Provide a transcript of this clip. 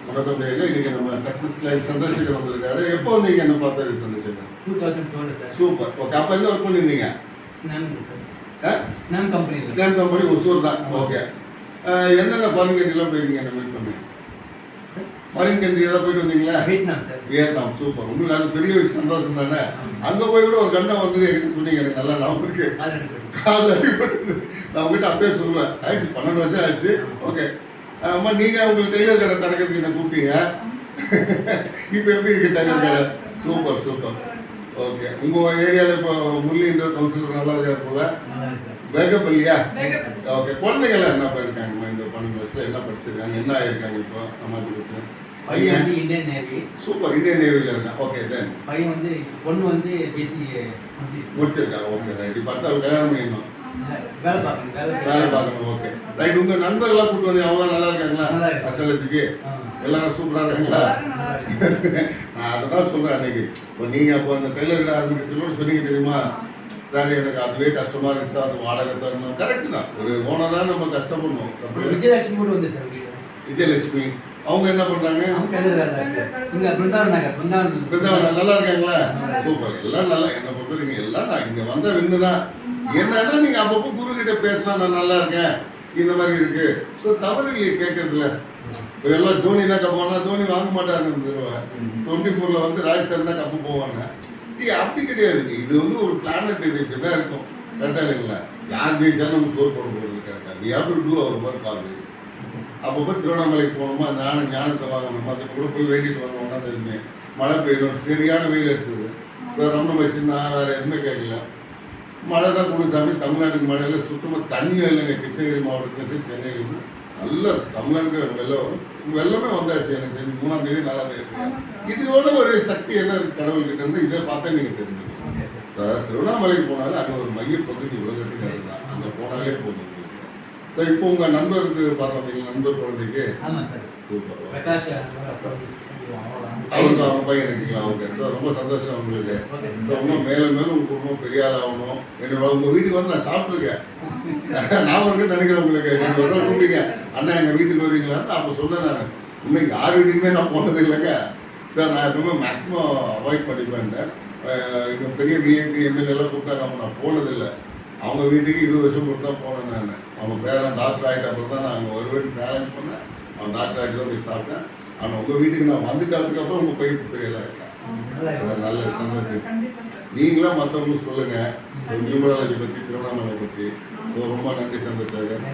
வணக்கம் நேயர்களே, இன்னைக்கு நம்ம சக்சஸ் லைஃப் சந்திரசேகர் வந்திருக்காரு. எப்போ வந்தீங்க என்ன பார்த்தது சந்திரசேகர்? 2012 சார். சூப்பர். ஓகே, அப்போ எங்க ஒர்க் பண்ணியிருந்தீங்க? ஸ்னாம் கம்பெனி. ஸ்னாம் கம்பெனி ஒசூர் தான். ஓகே. எந்தெந்த ஃபாரின் கண்ட்ரிலாம் போயிருக்கீங்க என்ன மீட் பண்ணி? ஃபாரின் கண்ட்ரி ஏதாவது போயிட்டு வந்தீங்களா? Vietnam sir. வியட்நாம். சூப்பர். உங்களுக்கு அது பெரிய சந்தோஷம் தானே? அங்கே போய் கூட ஒரு கண்டம் வந்து என்கிட்ட சொன்னீங்க, எனக்கு நல்லா ஞாபகம் இருக்கு. கால் அடிபட்டது. நான் உங்ககிட்ட அப்பயே சொல்லுவேன். ஆயிடுச்சு, 12 வருஷம் ஆயிடுச்சு. ஓகே அம்மா, நீங்கள் உங்களுக்கு டெய்லர் கடை திறக்கிறதுக்கு என்ன கூப்பிட்டீங்க. இப்போ எப்படி இருக்கு டெய்லர் கடை? Super super. ஓகே, உங்கள் ஏரியாவில் இப்போ முரளின்ற கவுன்சிலர் நல்லா இருக்காரு போல. பேக்கப் இல்லையா? ஓகே, குழந்தைங்களாம் என்ன போயிருக்காங்கம்மா இந்த 12 வருஷம் என்ன படிச்சிருக்காங்க, என்ன ஆயிருக்காங்க இப்போ நம்ம கொடுத்து? பையன் இந்தியன் நேவி. சூப்பர், இந்தியன் நேவியில் இருக்கான். ஓகே, தென் பையன் வந்து பொண்ணு வந்து பிசி முடிச்சிருக்காங்க. Okay right. இப்போ அடுத்த கல்யாணம் பண்ணிடணும், வேலை பார்க்கணும். Okay right. உங்கள் நண்பர்கள்லாம் கூப்பிட்டு வந்து அவங்களாம் நல்லா இருக்காங்களா? அசலத்துக்கு எல்லாரும் சூப்பராக இருக்காங்களா? நான் அதை தான் சொல்கிறேன். அன்னைக்கு இப்போ நீங்கள் அப்போ அந்த டெய்லர் கடை ஆரம்பிக்க சொன்னீங்க தெரியுமா? சார் எனக்கு அதுவே கஷ்டமாக இருக்கு சார், அது வாடகை தரணும். கரெக்டு தான், ஒரு ஓனராக நம்ம கஷ்டப்படணும். விஜயலட்சுமி கூட வந்து சார். விஜயலட்சுமி அவங்க என்ன பண்ணுறாங்க? பிருந்தாவன் நல்லா இருக்காங்களா? சூப்பர். எல்லாம் நல்லா, என்னை பொறுத்தவரைக்கும் எல்லாம் நான் இங்கே வந்த வின்னு தான். என்னன்னா நீங்கள் அப்பப்போ குரு கிட்ட பேசினா நான் நல்லா இருக்கேன், இந்த மாதிரி இருக்கு. ஸோ தவறு இல்லையே கேட்கறதுல. இப்போ எல்லாம் தோனி தான் கப்பு போனால் தோனி வாங்க மாட்டாருன்னு தருவேன். 24 வந்து ராஜஸ்தான் தான் கப்பு போவாங்க. சரி, அப்படி கிடையாதுங்க. இது வந்து ஒரு பிளானட், இது இப்படி தான் இருக்கும். கரெக்டாக இல்லைங்களா? யார் ஜெயிச்சாலும் நம்ம ஸ்கோர் பண்ண போகிறது கரெக்டாக. We have to do our work always. அப்பப்போ திருவண்ணாமலைக்கு போகணுமா, ஞானத்தை வாங்கணுமா, அதை கூட போய் வேண்டிட்டு வந்தோம்னா எதுவுமே மழை பெய்யணும், சரியான வெயில் அடிச்சது. ஸோ ரமண மகிழ்ச்சி நான் வேறு எதுவுமே கேட்கல. மழை தான் கொடுசாமி. தமிழ்நாட்டுக்கு மழையில் சுத்தமாக தண்ணியே இல்லைங்க. கிருஷ்ணகிரி மாவட்டத்தில் சென்னையில் நல்ல தமிழ்நாட்டுக்கு வெள்ளமே வந்தாச்சு. எனக்கு தெரிஞ்சு 3ஆம் தேதி 4ஆம் தேதி. இதோட ஒரு சக்தி என்ன இருக்கு கடவுள்கிட்ட, இதை பார்த்தா நீங்கள் தெரிஞ்சுக்கணும். திருவண்ணாமலைக்கு போனாலும் அங்கே ஒரு மையப்பகுதி உலகத்துக்கு அதுதான். அங்கே போனாலே போதும் உங்களுக்கு. ஸோ இப்போ உங்கள் நண்பருக்கு பார்த்தோம், நீங்கள் நண்பர் குழந்தைக்கு சூப்பர். அவருக்கு அவங்க பையன் இருக்கீங்களா? ஓகே. ஸோ ரொம்ப சந்தோஷம் உங்களுக்கு. ஸோ இன்னும் மேலும் மேலும் உங்கள் குடும்பம் பெரிய ஆள் ஆகணும். என்னோட உங்கள் வீட்டுக்கு வந்து நான் சாப்பிட்ருக்கேன். நான் வந்து நினைக்கிறேன் உங்களுக்கு. நீங்கள் ஒரு கூப்பிட்டீங்க, அண்ணா எங்கள் வீட்டுக்கு வருவீங்களான்னு. அப்போ சொன்னேன் நான், இன்னும் யார் வீட்டுக்குமே நான் போனது இல்லைங்க சார். நான் எப்பவுமே மேக்ஸிமம் அவாய்ட் பண்ணிப்பேன். இங்கே பெரிய விஐபி எம்எல்ஏலாம் கூப்பிட்டாங்க, அப்போ நான் போனதில்லை. அவங்க வீட்டுக்கு 20 வருஷம் கொடுத்து தான் போனேன் நான். அவங்க பேரன் டாக்டர் ஆகிட்ட அப்புறம் தான் நான் அங்கே வருவேன்னு சேலஞ்ச் பண்ணேன். அவன் டாக்டர் ஆகிட்டு தான் போய் சாப்பிட்டேன். ஆனால் உங்கள் வீட்டுக்கு நான் வந்துட்டதுக்கு அப்புறம் உங்கள் பையன் பெரியலாம் இருக்கேன். நல்ல சந்தோஷம். நீங்களும் மற்றவங்களுக்கு சொல்லுங்கள் நியூமராலஜி பற்றி, திருவண்ணாமலை பற்றி. ஸோ ரொம்ப நன்றி சந்திரசேகர்.